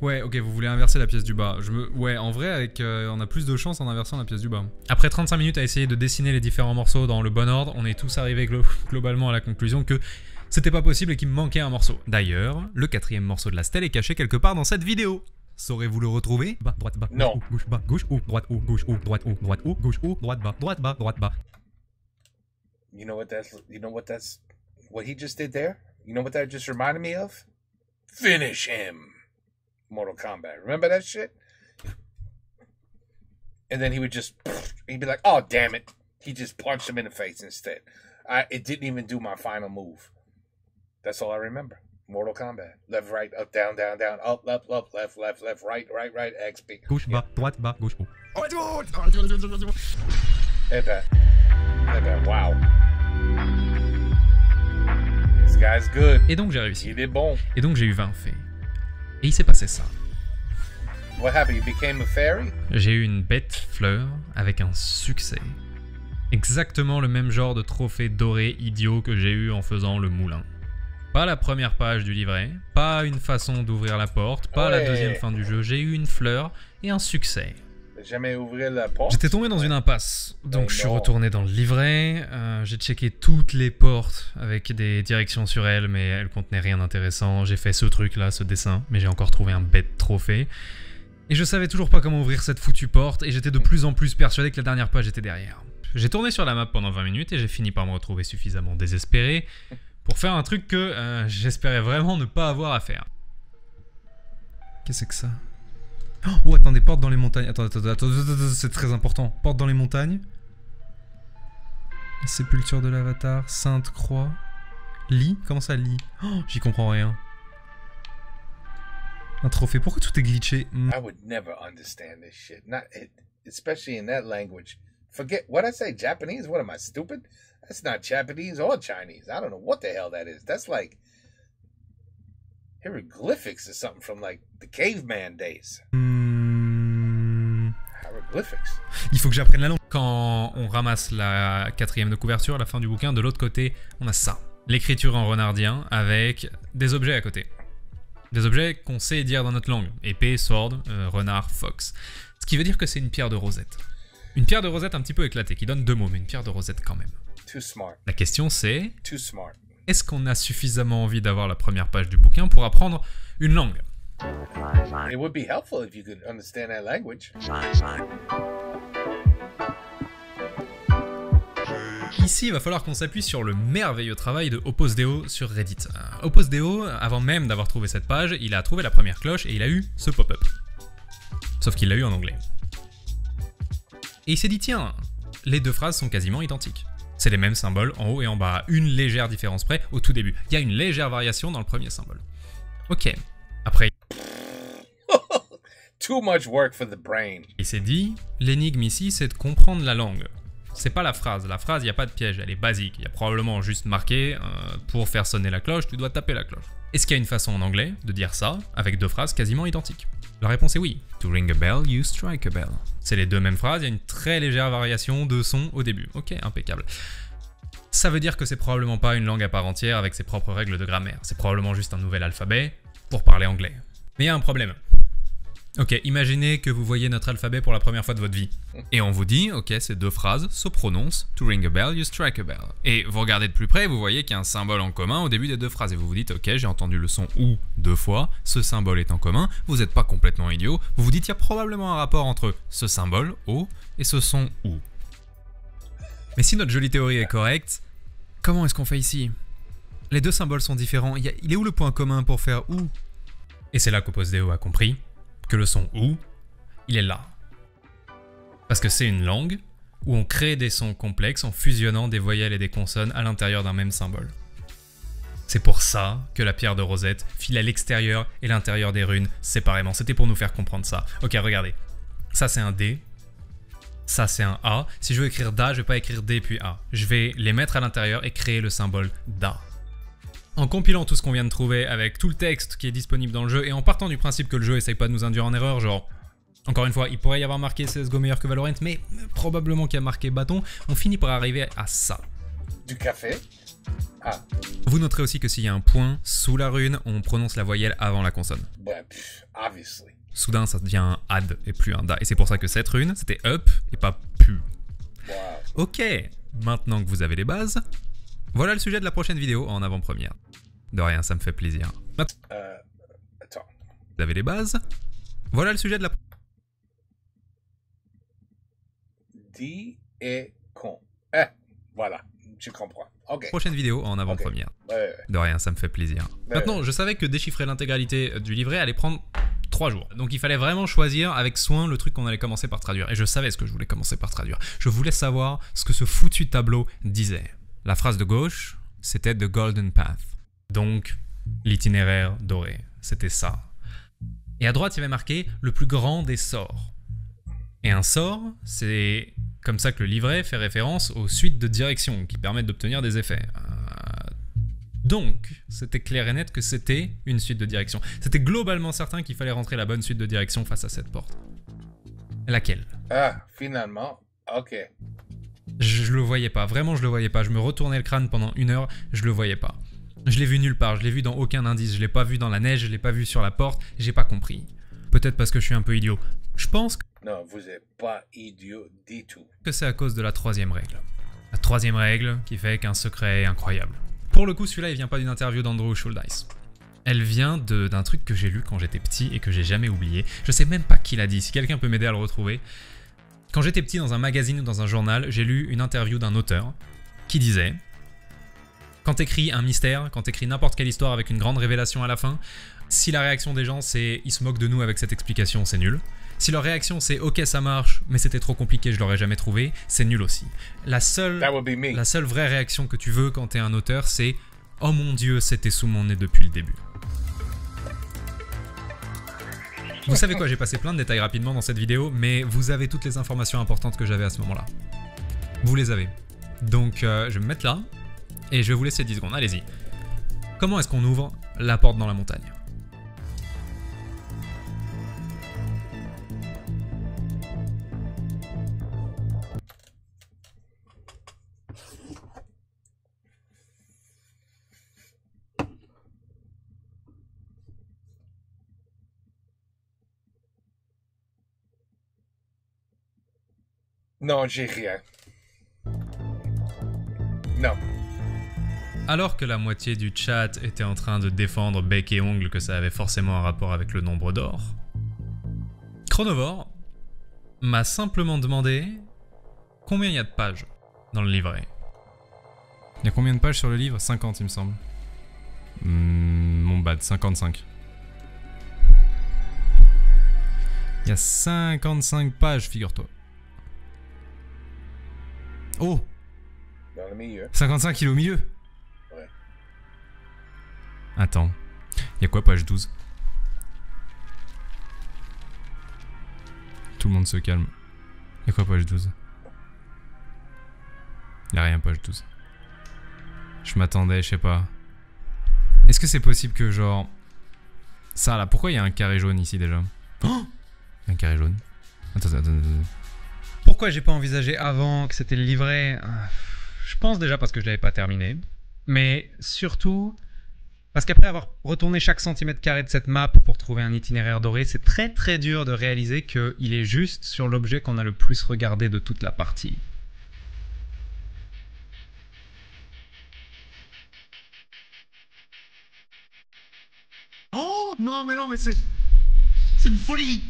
Ouais, ok, vous voulez inverser la pièce du bas. Ouais, en vrai, avec, on a plus de chance en inversant la pièce du bas. Après 35 minutes à essayer de dessiner les différents morceaux dans le bon ordre, on est tous arrivés globalement à la conclusion que c'était pas possible et qu'il me manquait un morceau. D'ailleurs, le 4e morceau de la stèle est caché quelque part dans cette vidéo. Saurez-vous le retrouver? Bas, droite, bas, non. Gauche, bas, gauche, haut, droite, haut, gauche, haut, droite, haut, droite, haut, gauche, haut, droite, bas, droite, bas, droite, bas. You know what he just did there? You know what that just reminded me of? Finish him. Mortal Kombat. Remember that shit? And then he'd be like, oh, damn it. He just punched him in the face instead. It didn't even do my final move. That's all I remember. Mortal Kombat. Left, right, up, down, down, down, up, left, left, left, left, left, right, right, right, X, B. Gauche, bas, droite, bas, gauche, haut. Hey, that. Wow. This guy's good. Et donc j'ai réussi. Il est bon. Et donc j'ai eu 20 faits. Et il s'est passé ça. What happened? You became a fairy? J'ai eu une bête fleur avec un succès. Exactement le même genre de trophée doré idiot que j'ai eu en faisant le moulin. Pas la première page du livret, pas une façon d'ouvrir la porte, pas la deuxième fin du jeu. J'ai eu une fleur et un succès. Jamais ouvrir la porte? J'étais tombé dans une impasse, donc je suis retourné dans le livret, j'ai checké toutes les portes avec des directions sur elles, mais elles contenaient rien d'intéressant. J'ai fait ce truc là, ce dessin, mais j'ai encore trouvé un bête trophée. Et je savais toujours pas comment ouvrir cette foutue porte, et j'étais de plus en plus persuadé que la dernière page était derrière. J'ai tourné sur la map pendant 20 minutes, et j'ai fini par me retrouver suffisamment désespéré pour faire un truc que j'espérais vraiment ne pas avoir à faire. Qu'est-ce que c'est que ça ? Oh, attendez, porte dans les montagnes. Attends, c'est très important. Porte dans les montagnes. La sépulture de l'avatar. Sainte Croix. Lit. Comment ça, lit? Oh, j'y comprends rien. Un trophée. Pourquoi tout est glitché? I would never understand this shit. Not especially in that language. Forget what I say, Japanese? What am I, stupid? That's not Japanese or Chinese. I don't know what the hell that is. That's like hieroglyphics or something from like the caveman days. Hieroglyphics. Il faut que j'apprenne la langue. Quand on ramasse la 4e de couverture à la fin du bouquin, de l'autre côté, on a ça. L'écriture en renardien avec des objets à côté. Des objets qu'on sait dire dans notre langue. Épée, sword, renard, fox. Ce qui veut dire que c'est une pierre de rosette. Une pierre de rosette un petit peu éclatée, qui donne 2 mots, mais une pierre de rosette quand même. Too smart. La question c'est... Too smart. Est-ce qu'on a suffisamment envie d'avoir la première page du bouquin pour apprendre une langue? It would be helpful if you could understand that language. Ici, il va falloir qu'on s'appuie sur le merveilleux travail de OpposDeo sur Reddit. OpposDeo, avant même d'avoir trouvé cette page, il a trouvé la première cloche et il a eu ce pop-up. Sauf qu'il l'a eu en anglais. Et il s'est dit, tiens, les deux phrases sont quasiment identiques. C'est les mêmes symboles en haut et en bas, une légère différence près au tout début. Il y a une légère variation dans le premier symbole. Ok. Après, Too much work for the brain. il s'est dit, l'énigme ici, c'est de comprendre la langue. C'est pas la phrase, il n'y a pas de piège, elle est basique. Il y a probablement juste marqué, pour faire sonner la cloche, tu dois taper la cloche. Est-ce qu'il y a une façon en anglais de dire ça, avec deux phrases quasiment identiques? La réponse est oui. To ring a bell, you strike a bell. C'est les deux mêmes phrases, il y a une très légère variation de son au début. Ok, impeccable. Ça veut dire que c'est probablement pas une langue à part entière avec ses propres règles de grammaire. C'est probablement juste un nouvel alphabet pour parler anglais. Mais il y a un problème. Ok, imaginez que vous voyez notre alphabet pour la première fois de votre vie. Et on vous dit, ok, ces deux phrases se prononcent to ring a bell, you strike a bell. Et vous regardez de plus près, vous voyez qu'il y a un symbole en commun au début des deux phrases. Et vous vous dites, ok, j'ai entendu le son OU 2 fois, ce symbole est en commun, vous n'êtes pas complètement idiot. Vous vous dites, il y a probablement un rapport entre ce symbole O et ce son OU. Mais si notre jolie théorie est correcte, comment est-ce qu'on fait ici? Les deux symboles sont différents, il est où le point commun pour faire OU? Et c'est là qu'OpposDeo a compris que le son OU, il est là. Parce que c'est une langue où on crée des sons complexes en fusionnant des voyelles et des consonnes à l'intérieur d'un même symbole. C'est pour ça que la pierre de Rosette file à l'extérieur et l'intérieur des runes séparément. C'était pour nous faire comprendre ça. Ok, regardez. Ça c'est un D. Ça c'est un A. Si je veux écrire DA, je vais pas écrire D puis A. Je vais les mettre à l'intérieur et créer le symbole DA. En compilant tout ce qu'on vient de trouver avec tout le texte qui est disponible dans le jeu et en partant du principe que le jeu essaye pas de nous induire en erreur, genre, encore une fois, il pourrait y avoir marqué CSGO meilleur que Valorant, mais probablement qu'il y a marqué bâton, on finit par arriver à ça. Du café? Ah. Vous noterez aussi que s'il y a un point sous la rune, on prononce la voyelle avant la consonne. But, obviously. Soudain, ça devient un ad et plus un da. Et c'est pour ça que cette rune, c'était up et pas pu. Wow. Ok, maintenant que vous avez les bases, voilà le sujet de la prochaine vidéo en avant-première. De rien, ça me fait plaisir. Attends. Vous avez les bases? Voilà le sujet de la... Dit et con. Voilà, je comprends. Ok. Prochaine vidéo en avant-première. Ouais. De rien, ça me fait plaisir. Maintenant, je savais que déchiffrer l'intégralité du livret allait prendre 3 jours. Donc il fallait vraiment choisir avec soin le truc qu'on allait commencer par traduire. Et je savais ce que je voulais commencer par traduire. Je voulais savoir ce que ce foutu tableau disait. La phrase de gauche, c'était The Golden Path. Donc l'itinéraire doré. C'était ça. Et à droite, il y avait marqué le plus grand des sorts. Et un sort, c'est comme ça que le livret fait référence aux suites de directions qui permettent d'obtenir des effets. Donc, c'était clair et net que c'était une suite de directions. C'était globalement certain qu'il fallait rentrer la bonne suite de directions face à cette porte. Laquelle? Ah, finalement, ok. Je le voyais pas, vraiment je le voyais pas. Je me retournais le crâne pendant 1 heure, je le voyais pas. Je l'ai vu nulle part, je l'ai vu dans aucun indice, je l'ai pas vu dans la neige, je l'ai pas vu sur la porte, j'ai pas compris. Peut-être parce que je suis un peu idiot. Je pense Non, vous n'êtes pas idiot du tout. que c'est à cause de la 3e règle. La 3e règle qui fait qu'un secret est incroyable. Pour le coup, celui-là, il vient pas d'une interview d'Andrew Schuldeis. Elle vient d'un truc que j'ai lu quand j'étais petit et que j'ai jamais oublié. Je sais même pas qui l'a dit, si quelqu'un peut m'aider à le retrouver. Quand j'étais petit, dans un magazine ou dans un journal, j'ai lu une interview d'un auteur qui disait: quand t'écris un mystère, quand t'écris n'importe quelle histoire avec une grande révélation à la fin, si la réaction des gens c'est « ils se moquent de nous avec cette explication », c'est nul. Si leur réaction c'est « ok ça marche, mais c'était trop compliqué, je l'aurais jamais trouvé », c'est nul aussi. La seule vraie réaction que tu veux quand t'es un auteur, c'est « oh mon dieu, c'était sous mon nez depuis le début ». Vous savez quoi, j'ai passé plein de détails rapidement dans cette vidéo, mais vous avez toutes les informations importantes que j'avais à ce moment-là. Vous les avez. Donc je vais me mettre là, et je vais vous laisser 10 secondes, allez-y. Comment est-ce qu'on ouvre la porte dans la montagne ? Non, j'ai rien. Non. Alors que la moitié du chat était en train de défendre bec et ongle que ça avait forcément un rapport avec le nombre d'or, Chronovore m'a simplement demandé combien il y a de pages dans le livret. Il y a combien de pages sur le livre? 50 il me semble. Mon bad, 55. Il y a 55 pages, figure-toi. Oh! Dans le milieu. 55 il est au milieu? Ouais. Attends. Il y a quoi, page 12? Tout le monde se calme. Il y a quoi, page 12? Il n'y a rien, page 12. Je m'attendais, je sais pas. Est-ce que c'est possible que genre... Ça là, pourquoi il y a un carré jaune ici déjà? Oh! Un carré jaune. Attends. Pourquoi j'ai pas envisagé avant que c'était le livret? Je pense déjà parce que je l'avais pas terminé. Mais surtout... parce qu'après avoir retourné chaque centimètre carré de cette map pour trouver un itinéraire doré, c'est très très dur de réaliser qu'il est juste sur l'objet qu'on a le plus regardé de toute la partie. Oh non mais c'est une folie.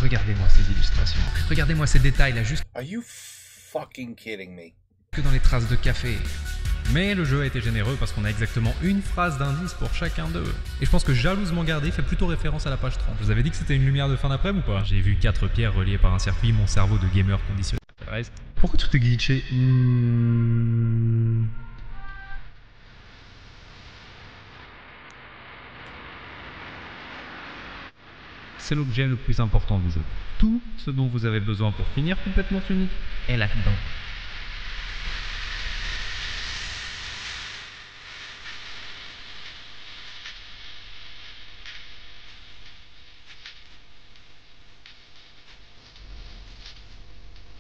Regardez-moi ces illustrations. Regardez-moi ces détails là, juste Are you fucking kidding me? que dans les traces de café. Mais le jeu a été généreux parce qu'on a exactement une phrase d'indice pour chacun d'eux. Et je pense que Jalousement Gardé fait plutôt référence à la page 30. Je vous avais dit que c'était une lumière de fin d'après-midi ou pas? J'ai vu 4 pierres reliées par un circuit, mon cerveau de gamer conditionné. Pourquoi tout est glitché? C'est l'objet le plus important du jeu. Tout ce dont vous avez besoin pour finir complètement unique est là-dedans.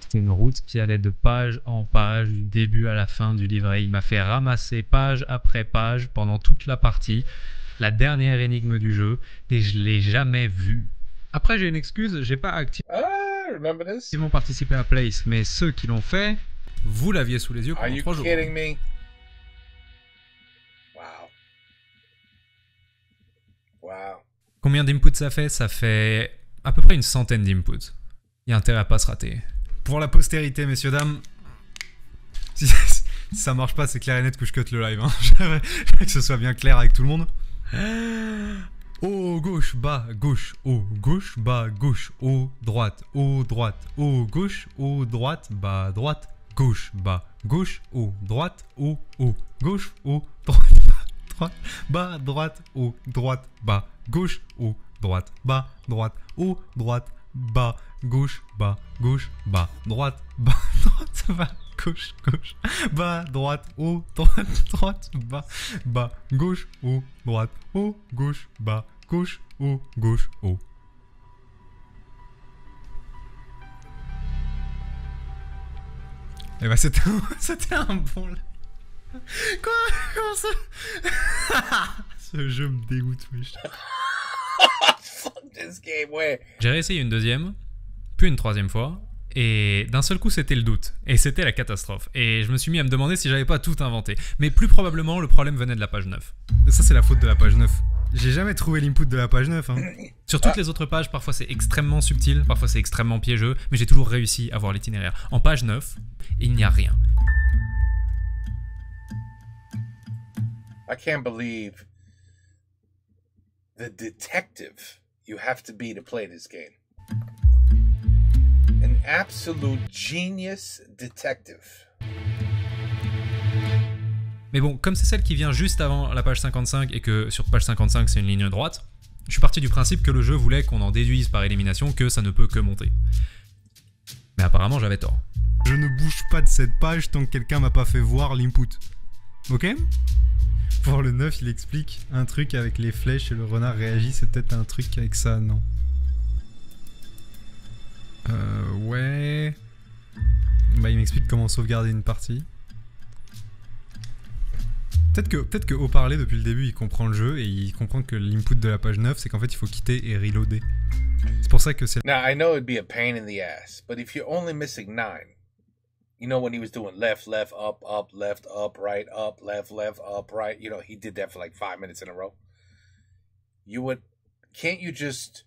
C'était une route qui allait de page en page, du début à la fin du livret. Il m'a fait ramasser page après page pendant toute la partie, la dernière énigme du jeu, et je l'ai jamais vue. Après, j'ai une excuse, j'ai pas activement participé à Place, mais ceux qui l'ont fait, vous l'aviez sous les yeux pendant 3 jours. Are you kidding me? Wow. Combien d'inputs ça fait? Ça fait à peu près une centaine d'inputs. Il y a intérêt à pas se rater. Pour la postérité, messieurs, dames. Si ça marche pas, c'est clair et net que je cut le live. Hein. J'aimerais que ce soit bien clair avec tout le monde. Haut, gauche, bas, gauche, haut, gauche, bas, gauche, haut, droite, gauche, haut, droite, bas, droite, gauche, bas, gauche, haut, droite, haut, gauche, haut, droite, bas, droite, haut, droite, bas, gauche, haut, droite, bas, droite, haut, droite, bas, gauche, bas, droite, bas, droite, bas, gauche, bas, droite, haut, droite, bas, gauche, haut, droite, haut, gauche, bas, gauche, haut, gauche, haut. Et bah c'était un bon... Quoi? Comment ça? Ce jeu me dégoûte, wesh. Fuck this game, ouais. J'ai réessayé une deuxième, puis une troisième fois, et d'un seul coup c'était le doute, et c'était la catastrophe. Et je me suis mis à me demander si j'avais pas tout inventé. Mais plus probablement, le problème venait de la page 9. Et ça c'est la faute de la page 9. J'ai jamais trouvé l'input de la page 9. Hein. Sur toutes les autres pages, parfois c'est extrêmement subtil, parfois c'est extrêmement piégeux, mais j'ai toujours réussi à voir l'itinéraire. En page 9, il n'y a rien. I can't believe the detective you have to be to play this game. An absolute genius detective. Mais bon, comme c'est celle qui vient juste avant la page 55 et que sur page 55 c'est une ligne droite, je suis parti du principe que le jeu voulait qu'on en déduise par élimination que ça ne peut que monter. Mais apparemment j'avais tort. Je ne bouge pas de cette page tant que quelqu'un m'a pas fait voir l'input. Ok? Pour le 9, il explique un truc avec les flèches et le renard réagit, c'est peut-être un truc avec ça, non? Ouais... Bah il m'explique comment sauvegarder une partie. Peut-être que au parler depuis le début il comprend le jeu et il comprend que l'input de la page 9 c'est qu'en fait il faut quitter et reloader. C'est pour ça que c'est... Now I know it'd be a pain in the ass, but if you're only missing 9, you know when he was doing left, up, right, up, left, up, right, you know, he did that for like 5 minutes in a row. Can't you just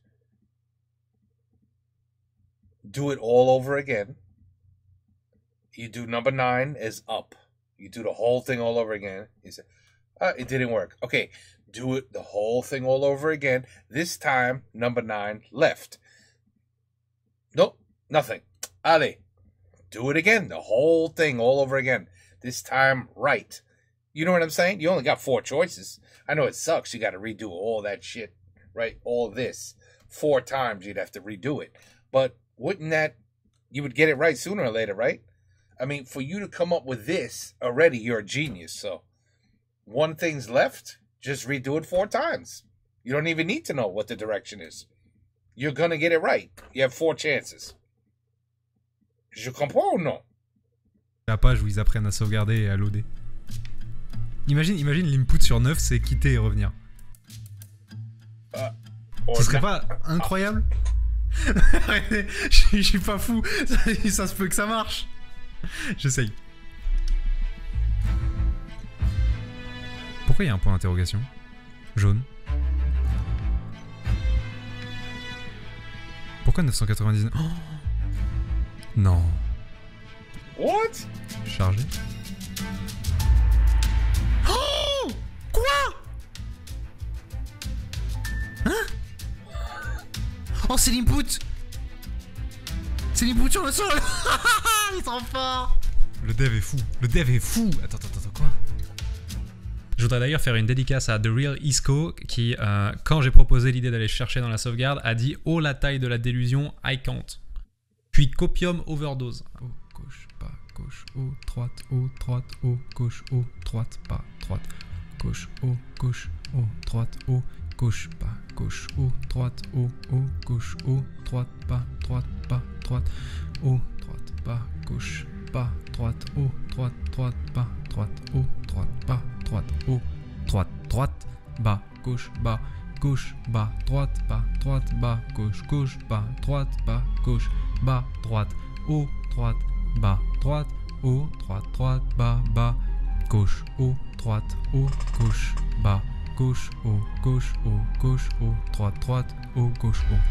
do it all over again? You do number 9 as up. You do the whole thing all over again. You say, it didn't work. Okay, do it the whole thing all over again. This time, number 9 left. Nope, nothing. Allez, do it again. The whole thing all over again. This time, right. You know what I'm saying? You only got 4 choices. I know it sucks. You got to redo all that shit, right? All this. 4 times you'd have to redo it. But wouldn't that... You would get it right sooner or later, right? I mean, for you to come up with this, already you're a genius. So, one thing's left, just redo it 4 times. You don't even need to know what the direction is. You're going to get it right. You have 4 chances. Je comprends ou non? La page où ils apprennent à sauvegarder et à loader. Imagine l'input sur 9, c'est quitter et revenir. Ce serait pas incroyable? Arrêtez, je suis pas fou. Ça se peut que ça marche. J'essaye. Pourquoi il y a un point d'interrogation? Jaune. Pourquoi 999? Oh non. What? Chargé. Oh! Quoi? Hein? Oh, c'est l'input! C'est l'input sur le sol! Ils sont forts! Le dev est fou! Le dev est fou! Attends, quoi? Je voudrais d'ailleurs faire une dédicace à The Real Isco qui, quand j'ai proposé l'idée d'aller chercher dans la sauvegarde, a dit « Oh, la taille de la délusion, I can't ». Puis copium overdose. Oh, gauche, pas, gauche, haut, droite, haut, gauche, haut, droite, pas, droite, gauche, haut, droite, haut, gauche, pas, gauche, haut, droite, haut, gauche, haut, droite, pas, droite, haut, droite, pas, gauche, pas, droite, haut, droite, pas, droite, haut, droite, pas, droite, haut, droite, bas, gauche, bas, droite, bas, gauche, bas, droite, droite, haut, droite, bas, droite, haut, droite, bas, gauche, haut, droite, haut, gauche, bas, gauche, haut, droite, haut, gauche, haut.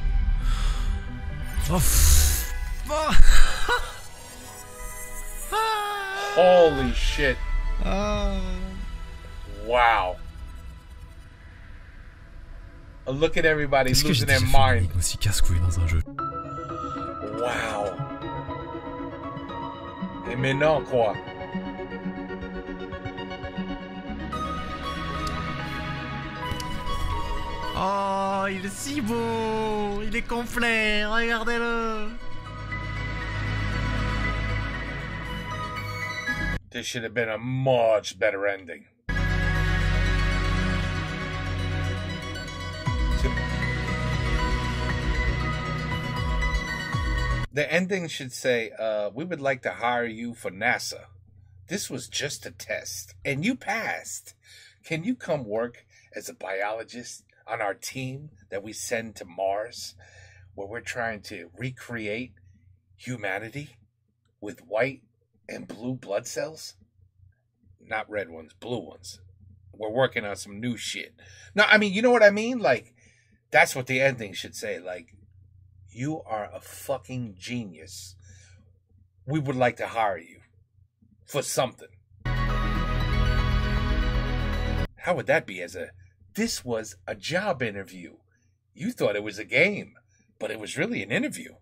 Oh, Holy shit. Ah. Wow. Look at everybody Qu'est-ce que j'ai losing their déjà fait une mind. énigme aussi casse-couille dans un jeu? Wow. Et maintenant, quoi? Oh, il est si beau! Il est complet! Regardez-le! This should have been a much better ending. The ending should say, we would like to hire you for NASA. This was just a test, and you passed. Can you come work as a biologist on our team that we send to Mars, where we're trying to recreate humanity with white and blue blood cells? Not red ones, blue ones. We're working on some new shit. No, I mean, you know what I mean? Like, that's what the ending should say. Like, you are a fucking genius. We would like to hire you for something. How would that be this was a job interview. You thought it was a game, but it was really an interview.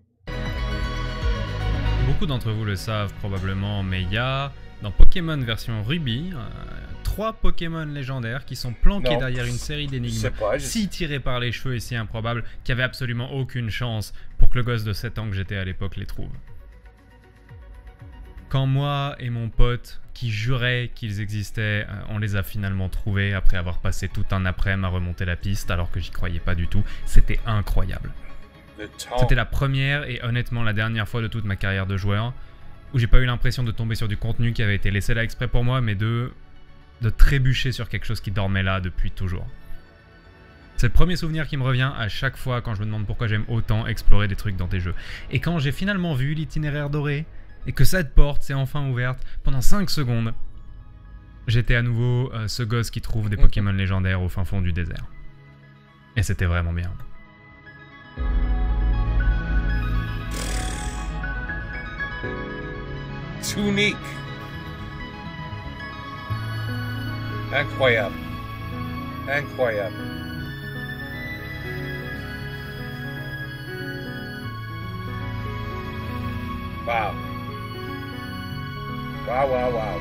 Beaucoup d'entre vous le savent probablement, mais il y a dans Pokémon version Ruby 3 Pokémon légendaires qui sont planqués derrière une série d'énigmes si tirées par les cheveux et si improbables qu'il n'y avait absolument aucune chance pour que le gosse de 7 ans que j'étais à l'époque les trouve. Quand moi et mon pote, qui jurait qu'ils existaient, on les a finalement trouvés après avoir passé tout un après-midi à remonter la piste alors que j'y croyais pas du tout, c'était incroyable. C'était la première et honnêtement la dernière fois de toute ma carrière de joueur où j'ai pas eu l'impression de tomber sur du contenu qui avait été laissé là exprès pour moi, mais de trébucher sur quelque chose qui dormait là depuis toujours. C'est le premier souvenir qui me revient à chaque fois quand je me demande pourquoi j'aime autant explorer des trucs dans tes jeux. Et quand j'ai finalement vu l'itinéraire doré, et que cette porte s'est enfin ouverte, pendant 5 secondes, j'étais à nouveau ce gosse qui trouve des Pokémon légendaires au fin fond du désert. Et c'était vraiment bien. It's unique. Incroyable. Incroyable. Wow. Wow, wow, wow.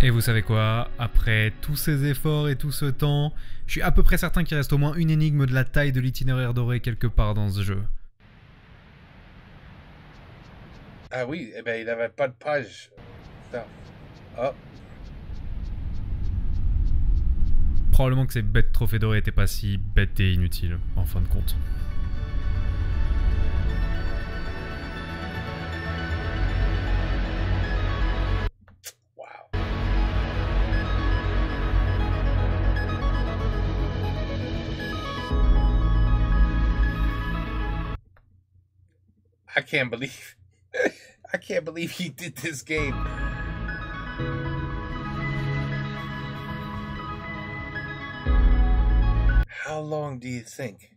Et vous savez quoi? Après tous ces efforts et tout ce temps, je suis à peu près certain qu'il reste au moins une énigme de la taille de l'itinéraire doré quelque part dans ce jeu. Ah oui, eh ben il n'avait pas de page. Putain. Oh. Probablement que ces bêtes trophées dorés n'étaient pas si bêtes et inutiles, en fin de compte. Wow. I can't believe he did this game. How long do you think?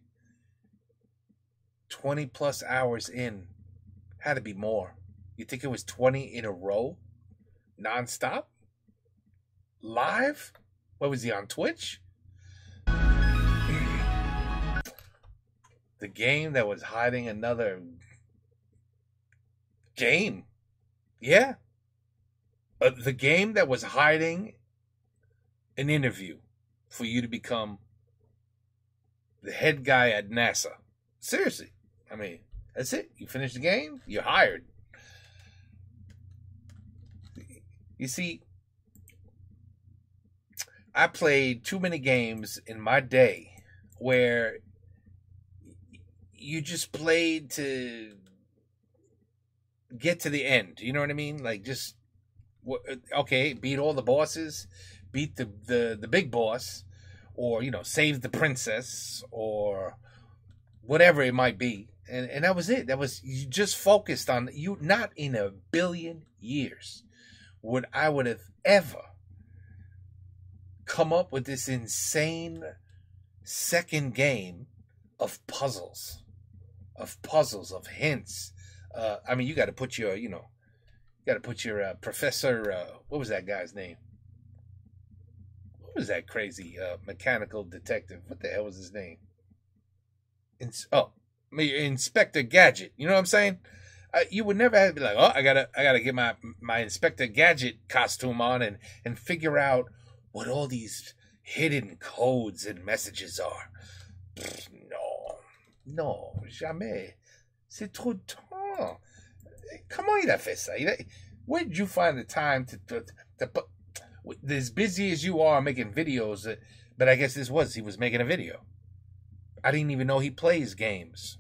20 plus hours in. Had to be more. You think it was 20 in a row? Non-stop? Live? What was he, on Twitch? The game that was hiding another game. Yeah. The game that was hiding an interview for you to become the head guy at NASA. Seriously. I mean, that's it. You finish the game, you're hired. You see, I played too many games in my day where you just played to get to the end. You know what I mean? Like, just, okay, beat all the bosses, beat the big boss, or, you know, save the princess, or whatever it might be. And that was it. That was, you just focused on, you, not in a billion years would have ever come up with this insane second game of puzzles. of puzzles, of hints. I mean, you got to put your, professor. What was that guy's name? What was that crazy mechanical detective? What the hell was his name? Inspector Gadget. You know what I'm saying? You would never have to be like, oh, I gotta get my Inspector Gadget costume on and figure out what all these hidden codes and messages are. No, jamais. C'est trop temps. Comment il a fait ça? Where did you find the time to put, as busy as you are making videos, but I guess he was making a video. I didn't even know he plays games.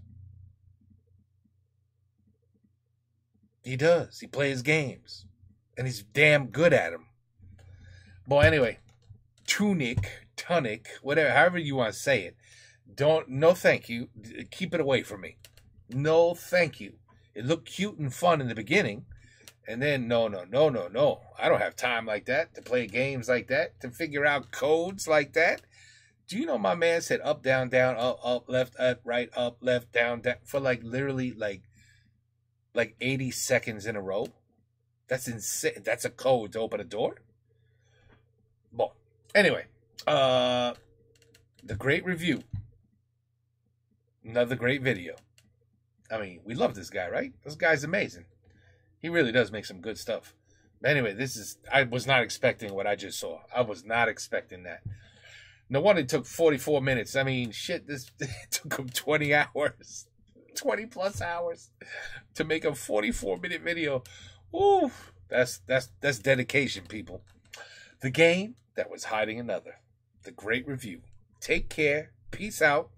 He does. He plays games. And he's damn good at them. Well, anyway, Tunic, whatever, however you want to say it. No thank you. Keep it away from me. No thank you. It looked cute and fun in the beginning. And then, no. I don't have time like that to play games like that, to figure out codes like that. Do you know my man said up, down, up, left, up, right, up, left, down, for literally 80 seconds in a row? That's insane. That's a code to open a door? Well, anyway, the great review. Another great video. I mean, we love this guy, right? This guy's amazing. He really does make some good stuff. But anyway, I was not expecting what I just saw. I was not expecting that. No wonder it took 44 minutes. I mean, shit, it took him 20 hours. 20 plus hours to make a 44-minute video. Ooh, that's dedication, people. The game that was hiding another. The great review. Take care. Peace out.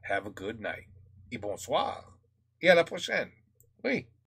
Have a good night. Et bonsoir. Et à la prochaine. Oui.